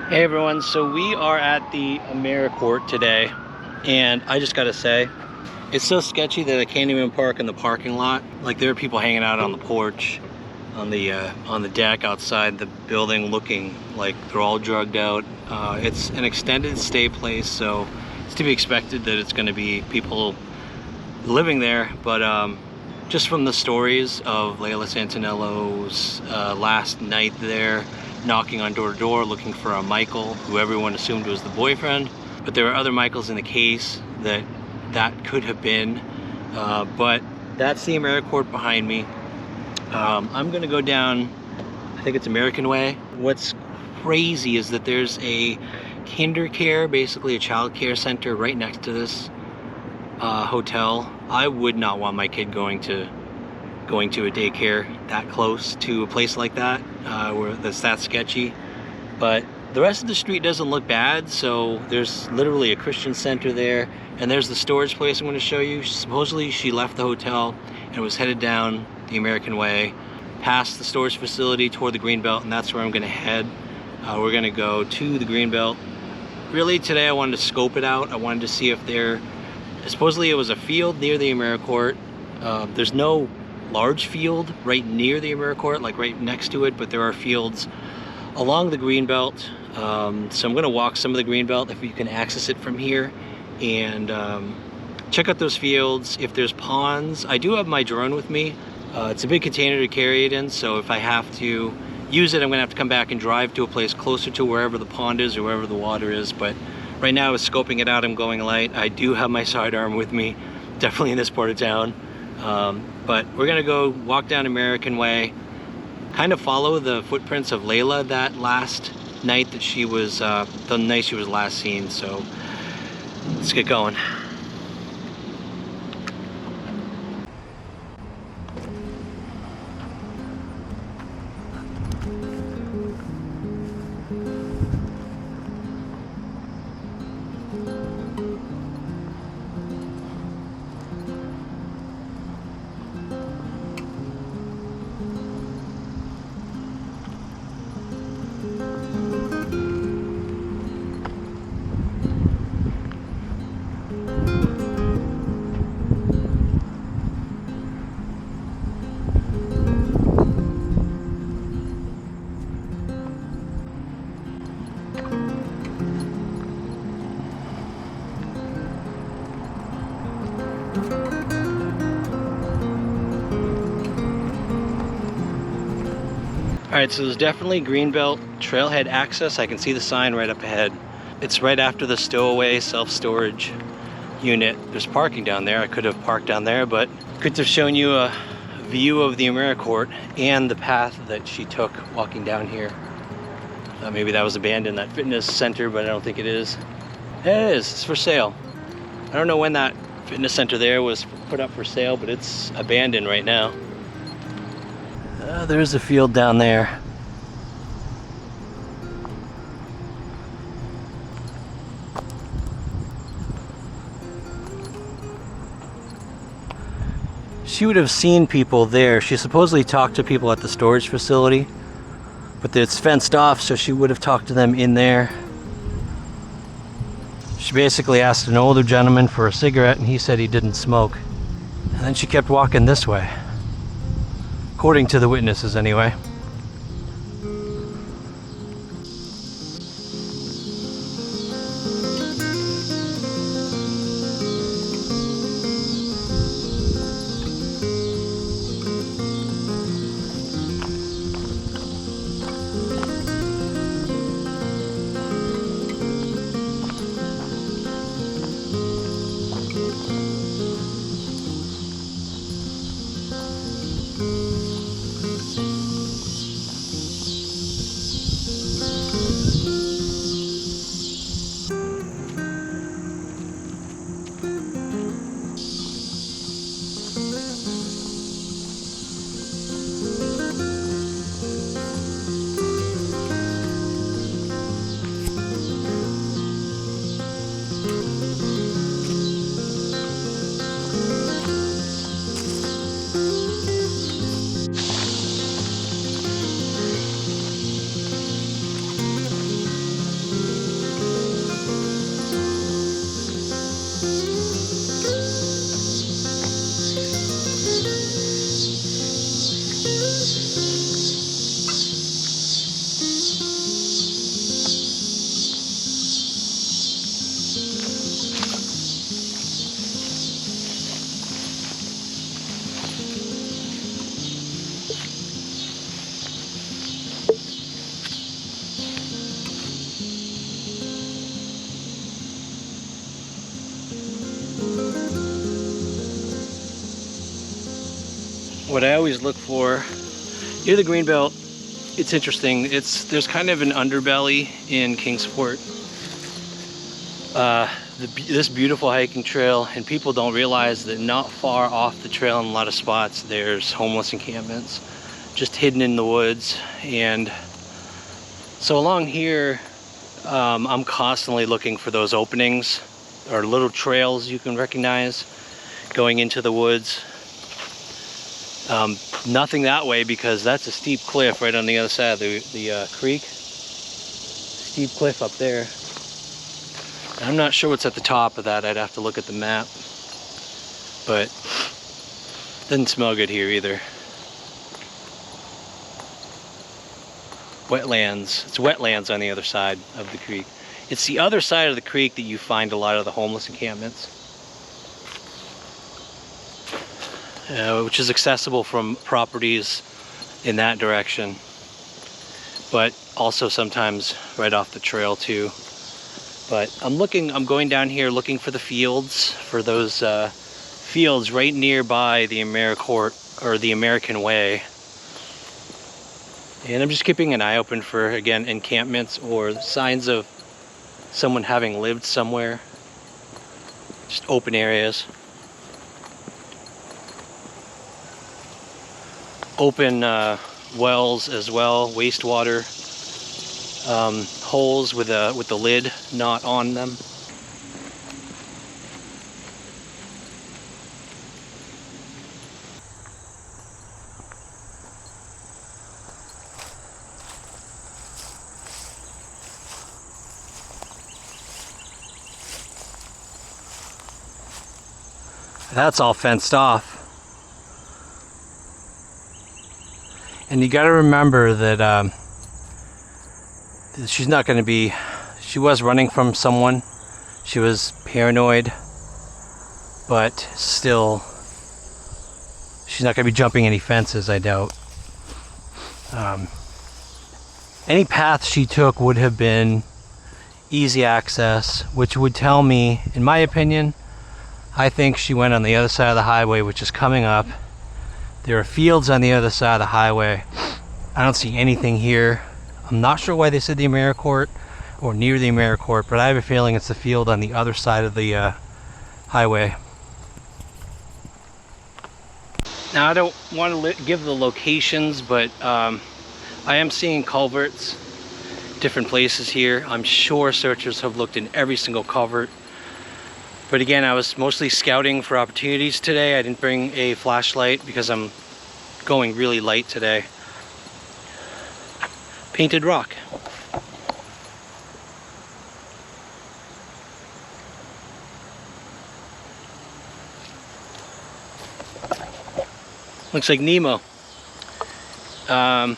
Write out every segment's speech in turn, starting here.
Hey everyone, so we are at the Americourt today, and I just gotta say, it's so sketchy that I can't even park in the parking lot. Like, there are people hanging out on the porch, on the deck outside the building, looking like they're all drugged out. It's an extended stay place, so it's to be expected that it's going to be people living there. But just from the stories of Layla Santanello's last night there, knocking on door to door looking for a Michael, who everyone assumed was the boyfriend, but there were other Michaels in the case that could have been. But that's the Americourt behind me. I'm gonna go down, I think it's American Way. What's crazy is that there's a kinder care, basically a child care center right next to this hotel. I would not want my kid going to a daycare that close to a place like that, where that's that sketchy. But the rest of the street doesn't look bad. So there's literally a Christian center there, and there's the storage place I'm going to show you. Supposedly she left the hotel and was headed down the American Way, past the storage facility toward the Greenbelt, and that's where I'm going to head. We're going to go to the Greenbelt. Really, today I wanted to scope it out. I wanted to see if supposedly it was a field near the Americourt. There's no large field right near the Americourt, like right next to it, but there are fields along the Greenbelt. So I'm going to walk some of the Greenbelt if you can access it from here, and check out those fields. If there's ponds, I do have my drone with me. It's a big container to carry it in, so if I have to use it, I'm going to have to come back and drive to a place closer to wherever the pond is or wherever the water is. But right now, I was scoping it out. I'm going light. I do have my sidearm with me, definitely in this part of town. But we're going to go walk down American Way, kind of follow the footprints of Layla that last night that she was, the night she was last seen. So let's get going. Alright, so there's definitely Greenbelt Trailhead access. I can see the sign right up ahead. It's right after the stowaway self-storage unit. There's parking down there. I could have parked down there, but could have shown you a view of the Americourt and the path that she took walking down here. Maybe that was abandoned, that fitness center, but I don't think it is. It is. It's for sale. I don't know when that fitness center there was put up for sale, but it's abandoned right now. There's a field down there. She would have seen people there. She supposedly talked to people at the storage facility, but it's fenced off, so she would have talked to them in there. She basically asked an older gentleman for a cigarette, and he said he didn't smoke. And then she kept walking this way. According to the witnesses, anyway. what I always look for near the Greenbelt, it's interesting. There's kind of an underbelly in Kingsport. This beautiful hiking trail, and people don't realize that not far off the trail in a lot of spots there's homeless encampments just hidden in the woods. And so along here, I'm constantly looking for those openings or little trails you can recognize going into the woods. Nothing that way because that's a steep cliff right on the other side of the creek. Steep cliff up there. I'm not sure what's at the top of that. I'd have to look at the map. But doesn't smell good here either. Wetlands. It's wetlands on the other side of the creek. It's the other side of the creek that you find a lot of the homeless encampments. Which is accessible from properties in that direction, but also sometimes right off the trail too. But I'm going down here looking for the fields, for those fields right nearby the Americourt or the American Way. And I'm just keeping an eye open for, again, encampments or signs of someone having lived somewhere. Just open areas. Open wells as well, wastewater holes with the lid not on them. That's all fenced off. And you got to remember that she's not going to be, she was running from someone. She was paranoid, but still, she's not going to be jumping any fences, I doubt. Any path she took would have been easy access, which would tell me, in my opinion, I think she went on the other side of the highway, which is coming up. There are fields on the other side of the highway. I don't see anything here. I'm not sure why they said the Americourt or near the Americourt, but I have a feeling it's the field on the other side of the highway. Now I don't want to give the locations, but I am seeing culverts, different places here. I'm sure searchers have looked in every single culvert. But again, I was mostly scouting for opportunities today. I didn't bring a flashlight because I'm going really light today. Painted rock. Looks like Nemo.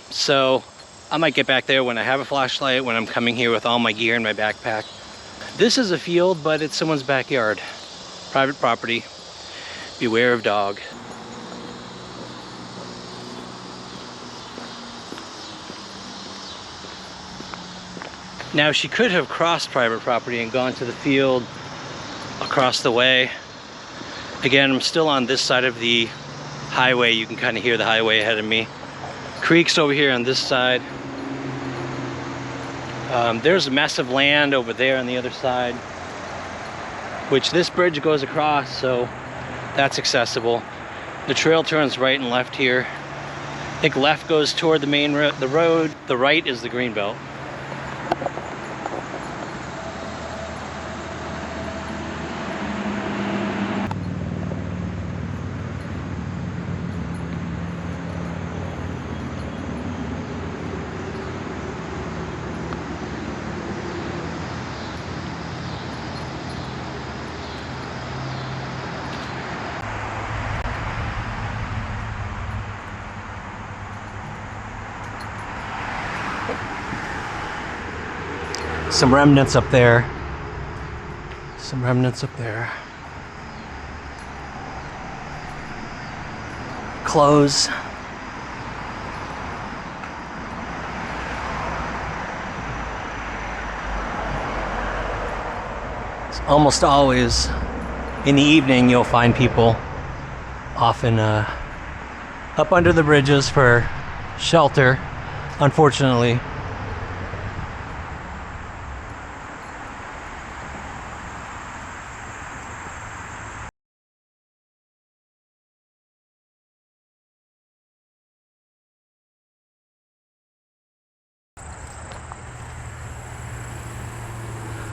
So I might get back there when I have a flashlight, when I'm coming here with all my gear in my backpack. This is a field, but it's someone's backyard. Private property. Beware of dog. Now she could have crossed private property and gone to the field across the way. Again, I'm still on this side of the highway. You can kind of hear the highway ahead of me. Creek's over here on this side. There's a mess of land over there on the other side, which this bridge goes across, so that's accessible. The trail turns right and left here. I think left goes toward the main the road. The right is the Greenbelt. Some remnants up there. Some remnants up there. Clothes. It's almost always in the evening you'll find people often up under the bridges for shelter, unfortunately.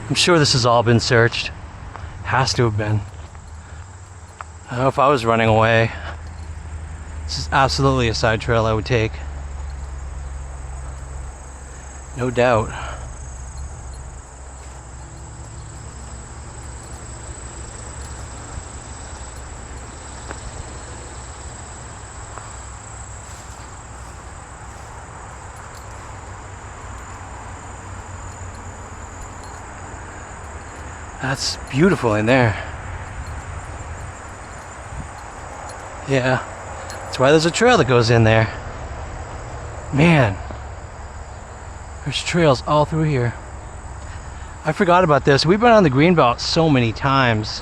I'm sure this has all been searched. Has to have been. I don't know if I was running away. This is absolutely a side trail I would take. No doubt. That's beautiful in there. Yeah, that's why there's a trail that goes in there. Man, there's trails all through here. I forgot about this. We've been on the Greenbelt so many times.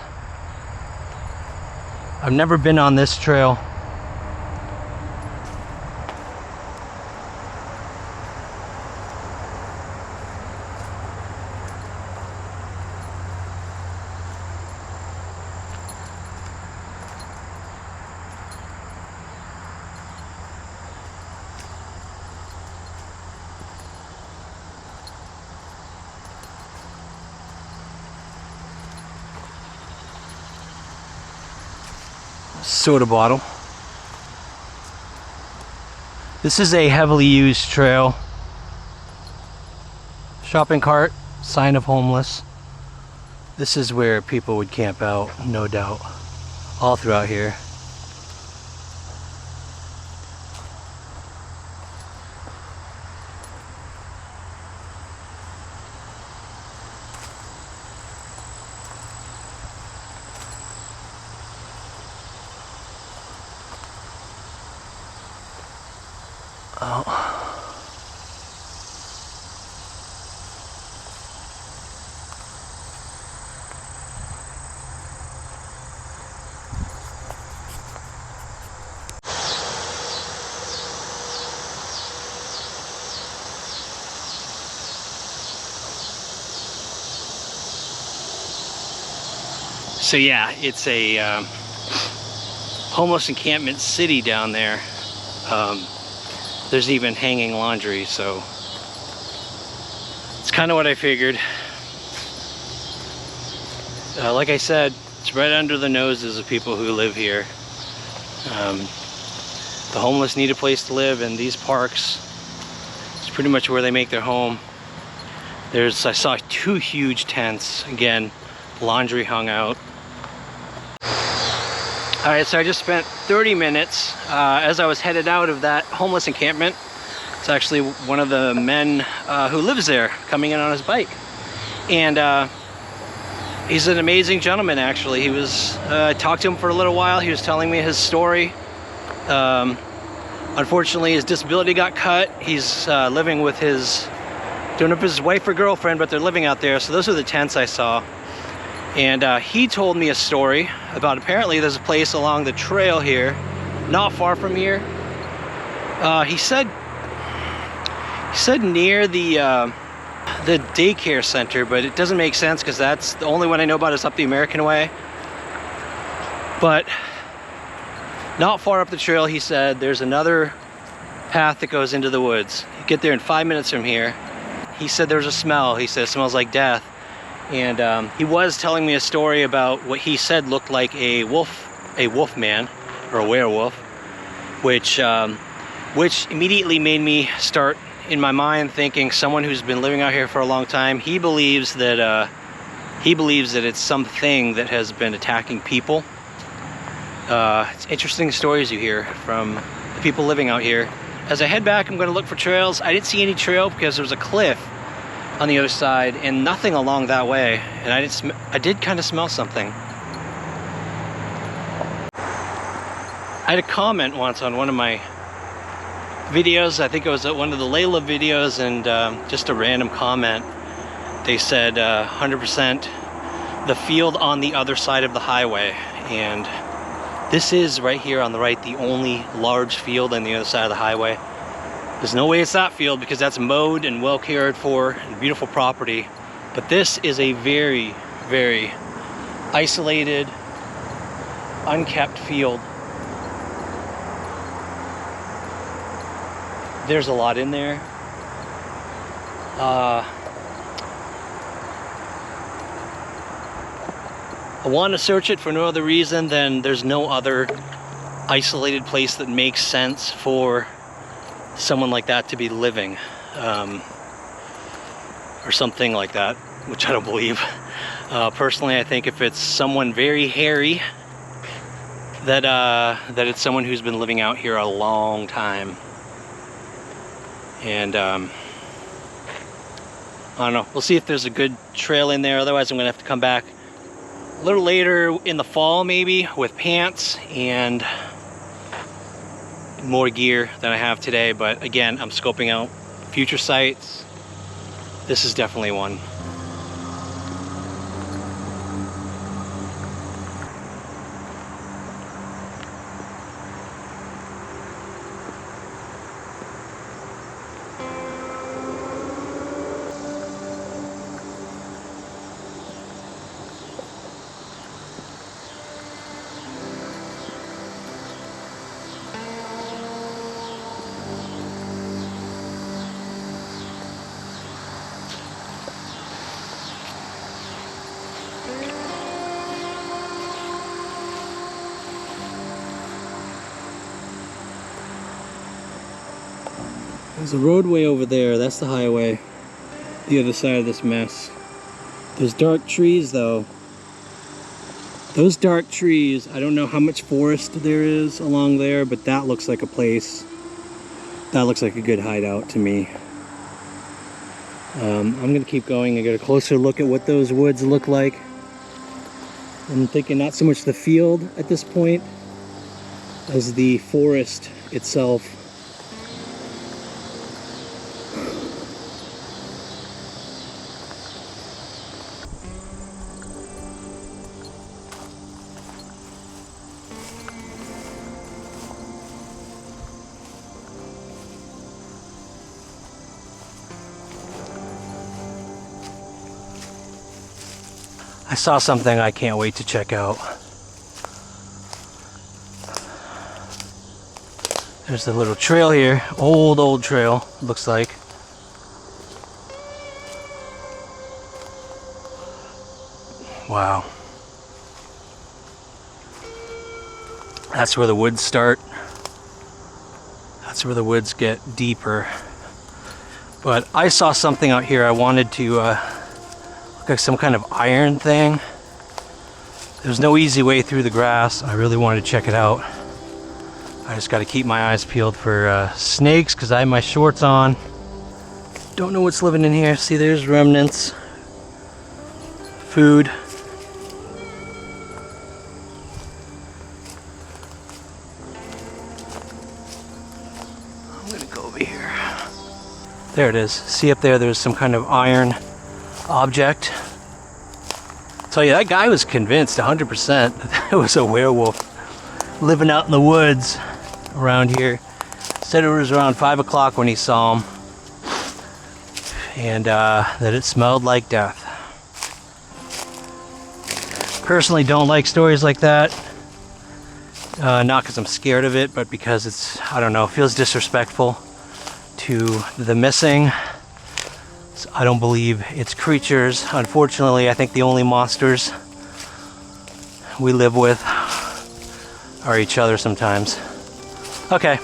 I've never been on this trail. Soda bottle. This is a heavily used trail. Shopping cart, sign of homeless. This is where people would camp out, no doubt, all throughout here. So yeah, it's a homeless encampment city down there. There's even hanging laundry, so it's kind of what I figured. Like I said, it's right under the noses of people who live here. The homeless need a place to live, and these parks is pretty much where they make their home. I saw 2 huge tents. Again, laundry hung out. All right, so I just spent 30 minutes as I was headed out of that homeless encampment. It's actually one of the men who lives there coming in on his bike. And he's an amazing gentleman, actually. I talked to him for a little while. He was telling me his story. Unfortunately, his disability got cut. He's living with don't know if it's his wife or girlfriend, but they're living out there. So those are the tents I saw. And he told me a story about, apparently there's a place along the trail here, not far from here. He said near the daycare center, but it doesn't make sense because that's the only one I know about is up the American way. But not far up the trail, he said, there's another path that goes into the woods. You get there in 5 minutes from here. He said there's a smell. He said it smells like death. And he was telling me a story about what he said looked like a wolf man, or a werewolf, which immediately made me start in my mind thinking someone who's been living out here for a long time. He believes that it's something that has been attacking people. It's interesting stories you hear from the people living out here. As I head back, I'm going to look for trails. I didn't see any trail because there was a cliff on the other side and nothing along that way, and I did kind of smell something. I had a comment once on one of my videos. I think it was one of the Layla videos, and just a random comment. They said 100% the field on the other side of the highway, and This is right here on the right, the only large field on the other side of the highway. There's no way it's that field because that's mowed and well cared for and beautiful property. But this is a very, very isolated, unkept field. There's a lot in there. I want to search it for no other reason than there's no other isolated place that makes sense for someone like that to be living, or something like that, which I don't believe. Personally, I think if it's someone very hairy, that it's someone who's been living out here a long time. And I don't know, we'll see if there's a good trail in there. Otherwise I'm gonna have to come back a little later in the fall, maybe, with pants and more gear than I have today. But again, I'm scoping out future sites. This is definitely one. There's a roadway over there, that's the highway, the other side of this mess. There's dark trees though. Those dark trees, I don't know how much forest there is along there, but that looks like a place. That looks like a good hideout to me. I'm gonna keep going and get a closer look at what those woods look like. I'm thinking not so much the field at this point as the forest itself. I saw something I can't wait to check out. There's the little trail here, old trail, looks like. Wow. That's where the woods start. That's where the woods get deeper. But I saw something out here I wanted to look like some kind of iron thing. There's no easy way through the grass. I really wanted to check it out. I just got to keep my eyes peeled for snakes because I have my shorts on. Don't know what's living in here. See, there's remnants. Food. I'm gonna go over here. There it is. See up there, there's some kind of iron object. Tell you, that guy was convinced 100% that it was a werewolf living out in the woods around here. Said it was around 5 o'clock when he saw him, and that it smelled like death. Personally don't like stories like that, not because I'm scared of it, but because it's, I don't know, feels disrespectful to the missing. I don't believe it's creatures. Unfortunately, I think the only monsters we live with are each other sometimes. Okay.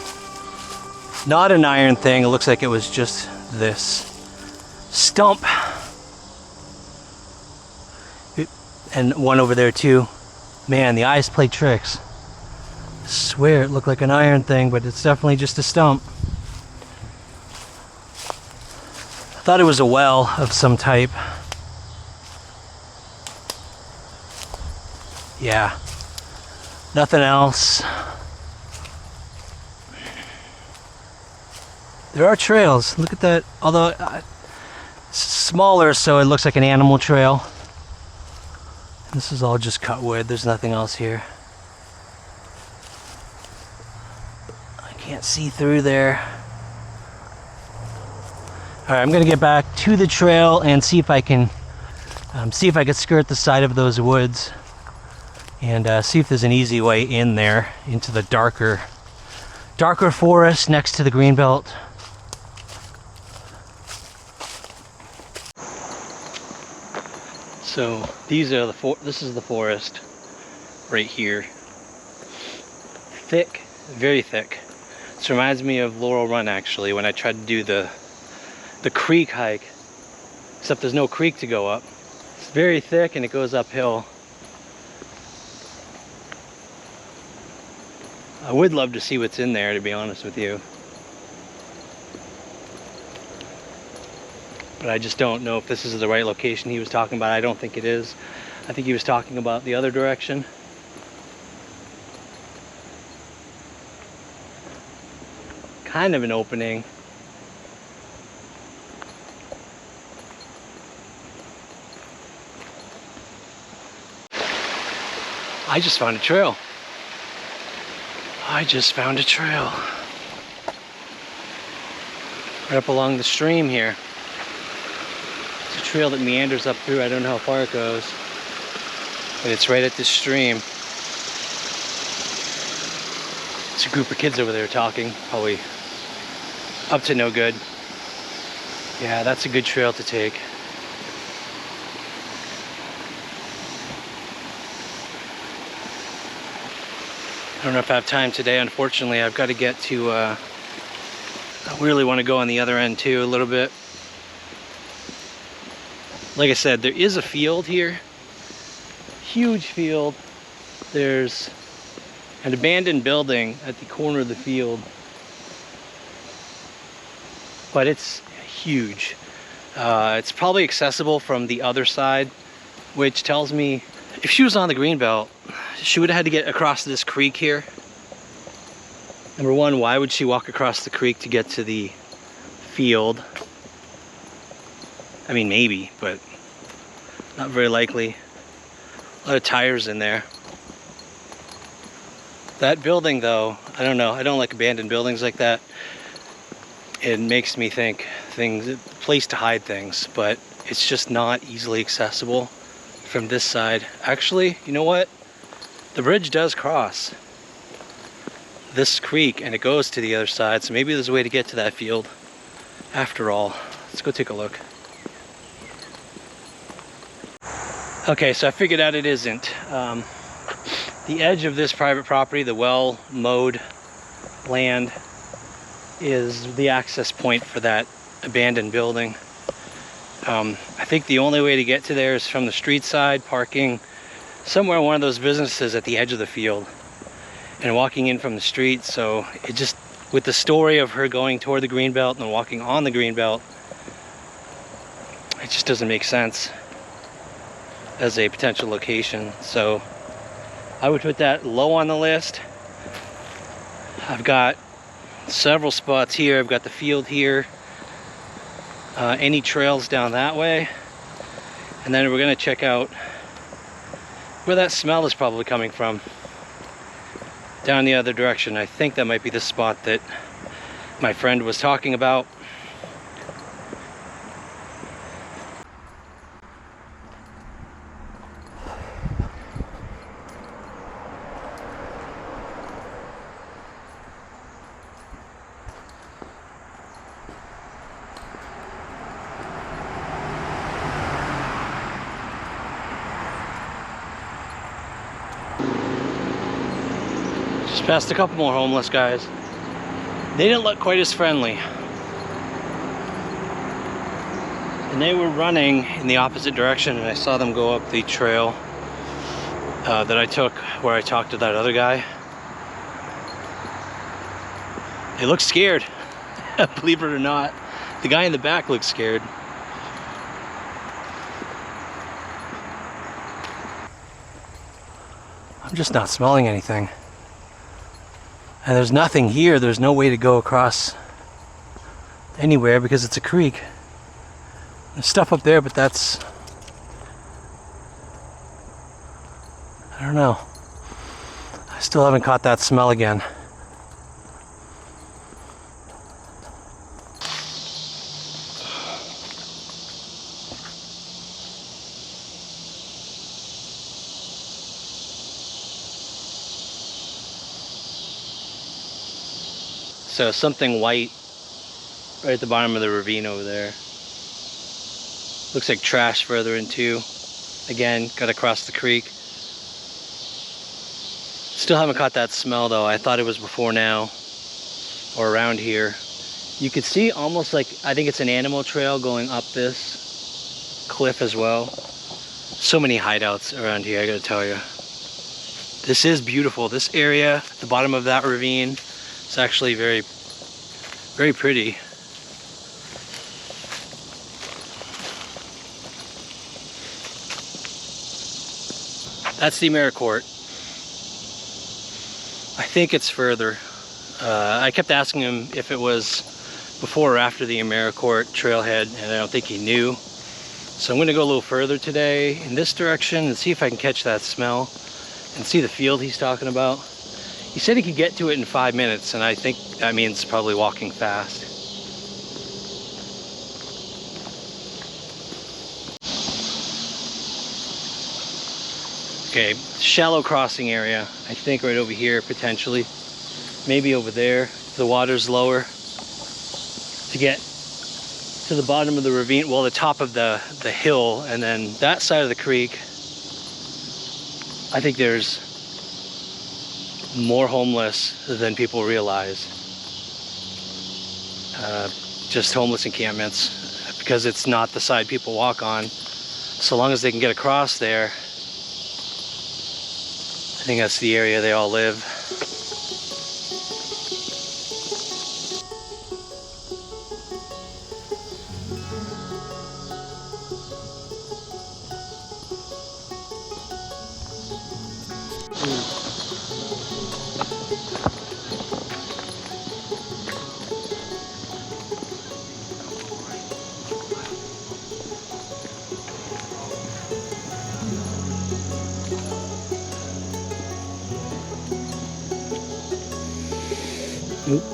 Not an iron thing. It looks like it was just this stump. And one over there too. Man, the eyes play tricks. I swear it looked like an iron thing, but it's definitely just a stump. I thought it was a well of some type. Yeah, nothing else. There are trails. Look at that. Although it's smaller, so it looks like an animal trail. This is all just cut wood. There's nothing else here. Can't see through there. All right, I'm gonna get back to the trail and see if I can skirt the side of those woods and see if there's an easy way in there into the darker forest next to the Greenbelt. So these are this is the forest right here. Thick, very thick. This reminds me of Laurel Run actually, when I tried to do the creek hike, except there's no creek to go up. It's very thick and it goes uphill. I would love to see what's in there, to be honest with you. But I just don't know if this is the right location he was talking about. I don't think it is. I think he was talking about the other direction. Kind of an opening. I just found a trail. I just found a trail. Right up along the stream here. It's a trail that meanders up through. I don't know how far it goes, but it's right at this stream. It's a group of kids over there talking, probably up to no good. Yeah, that's a good trail to take. I don't know if I have time today, unfortunately. I've got to get to, I really want to go on the other end too a little bit. Like I said, there is a field here. Huge field. There's an abandoned building at the corner of the field. But it's huge. It's probably accessible from the other side, which tells me if she was on the Greenbelt, she would have had to get across this creek here. Number one, why would she walk across the creek to get to the field? I mean, maybe, but not very likely. A lot of tires in there. That building though, I don't know. I don't like abandoned buildings like that. It makes me think a place to hide things, but it's just not easily accessible from this side. Actually, you know what? The bridge does cross this creek and it goes to the other side, so maybe there's a way to get to that field after all. Let's go take a look. Okay, so I figured out it isn't. The edge of this private property, the well-mowed land, is the access point for that abandoned building. I think the only way to get to there is from the street side, parking somewhere in one of those businesses at the edge of the field and walking in from the street. So it just, with the story of her going toward the Greenbelt and walking on the Greenbelt, it just doesn't make sense as a potential location. So I would put that low on the list. I've got several spots here. I've got the field here, any trails down that way, and then we're going to check out where that smell is probably coming from down the other direction. I think that might be the spot that my friend was talking about. Just passed a couple more homeless guys. They didn't look quite as friendly. And they were running in the opposite direction, and I saw them go up the trail that I took where I talked to that other guy. They looked scared. Believe it or not. The guy in the back looked scared. I'm just not smelling anything. And there's nothing here. There's no way to go across anywhere because it's a creek. There's stuff up there, but that's... I don't know. I still haven't caught that smell again. So something white right at the bottom of the ravine over there. Looks like trash further in too. Again, gotta cross the creek. Still haven't caught that smell though. I thought it was before now or around here. You could see almost like, I think it's an animal trail going up this cliff as well. So many hideouts around here, I gotta tell you. This is beautiful. This area, the bottom of that ravine, is actually very, very pretty. That's the Americourt. I think it's further. I kept asking him if it was before or after the Americourt trailhead, and I don't think he knew. So I'm gonna go a little further today in this direction and see if I can catch that smell and see the field he's talking about. He said he could get to it in 5 minutes, and I think that means probably walking fast. Okay, shallow crossing area, I think right over here potentially. Maybe over there, if the water's lower. To get to the bottom of the ravine, well, the top of the hill, and then that side of the creek, I think there's more homeless than people realize. Just homeless encampments, because it's not the side people walk on. So long as they can get across there, I think that's the area they all live. Nope.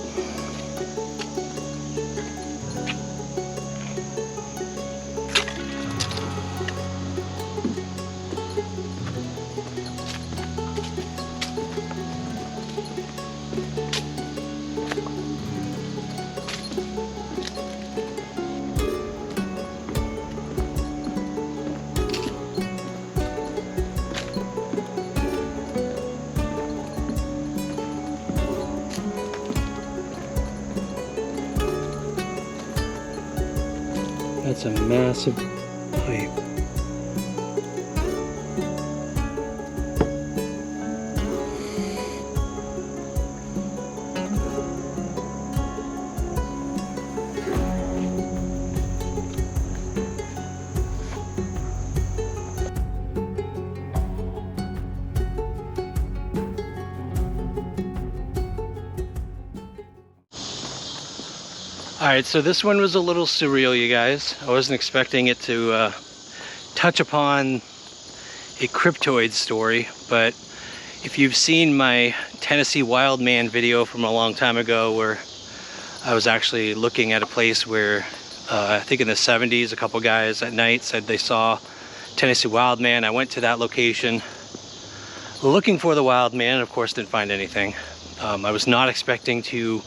That's a massive pipe. Alright, so this one was a little surreal, you guys. I wasn't expecting it to touch upon a cryptoid story, but if you've seen my Tennessee wild man video from a long time ago, where I was actually looking at a place where I think in the 70s a couple guys at night said they saw Tennessee wild man. I went to that location looking for the wild man, and of course didn't find anything. I was not expecting to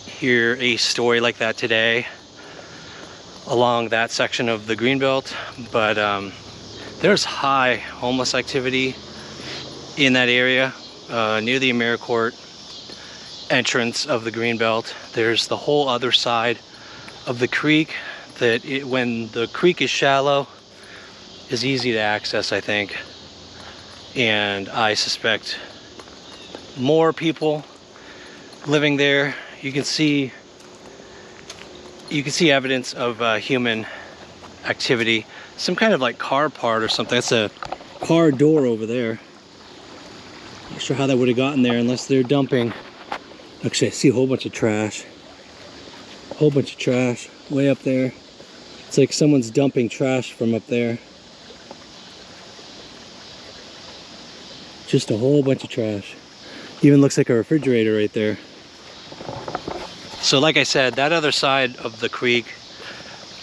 hear a story like that today along that section of the Greenbelt, but there's high homeless activity in that area near the Americourt entrance of the Greenbelt. There's the whole other side of the creek that when the creek is shallow is easy to access, I think, and I suspect more people living there. You can see evidence of human activity. Some kind of like car part or something. That's a car door over there. Not sure how that would have gotten there unless they're dumping. Actually, I see a whole bunch of trash. A whole bunch of trash way up there. It's like someone's dumping trash from up there. Just a whole bunch of trash. Even looks like a refrigerator right there. So like I said, that other side of the creek,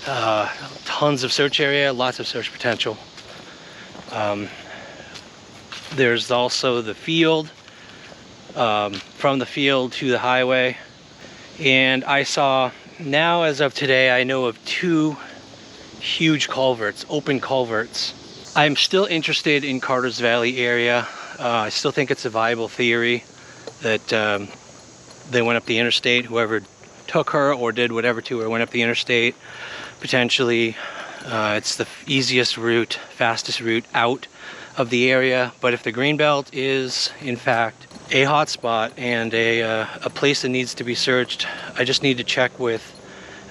tons of search area, lots of search potential. There's also the field. From the field to the highway And I saw, now as of today, I know of 2 huge culverts, open culverts. I'm still interested in Carter's Valley area. I still think it's a viable theory that they went up the interstate. Whoever took her or did whatever to her went up the interstate. Potentially, it's the easiest route, fastest route out of the area. But if the Greenbelt is, in fact, a hotspot and a place that needs to be searched, I just need to check with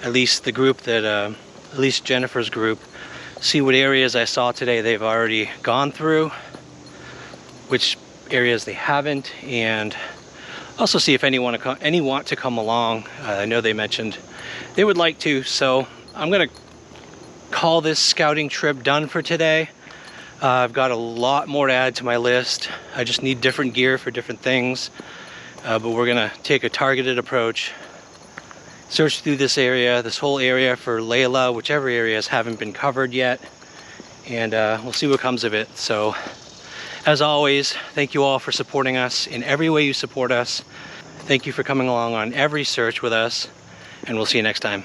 at least the group that, at least Jennifer's group, see what areas I saw today they've already gone through, which areas they haven't, and also see if any want to come along. I know they mentioned they would like to, so I'm gonna call this scouting trip done for today. I've got a lot more to add to my list. I just need different gear for different things, but we're gonna take a targeted approach, search through this area, this whole area for Layla, whichever areas haven't been covered yet, and we'll see what comes of it. So as always, thank you all for supporting us in every way you support us. Thank you for coming along on every search with us, and we'll see you next time.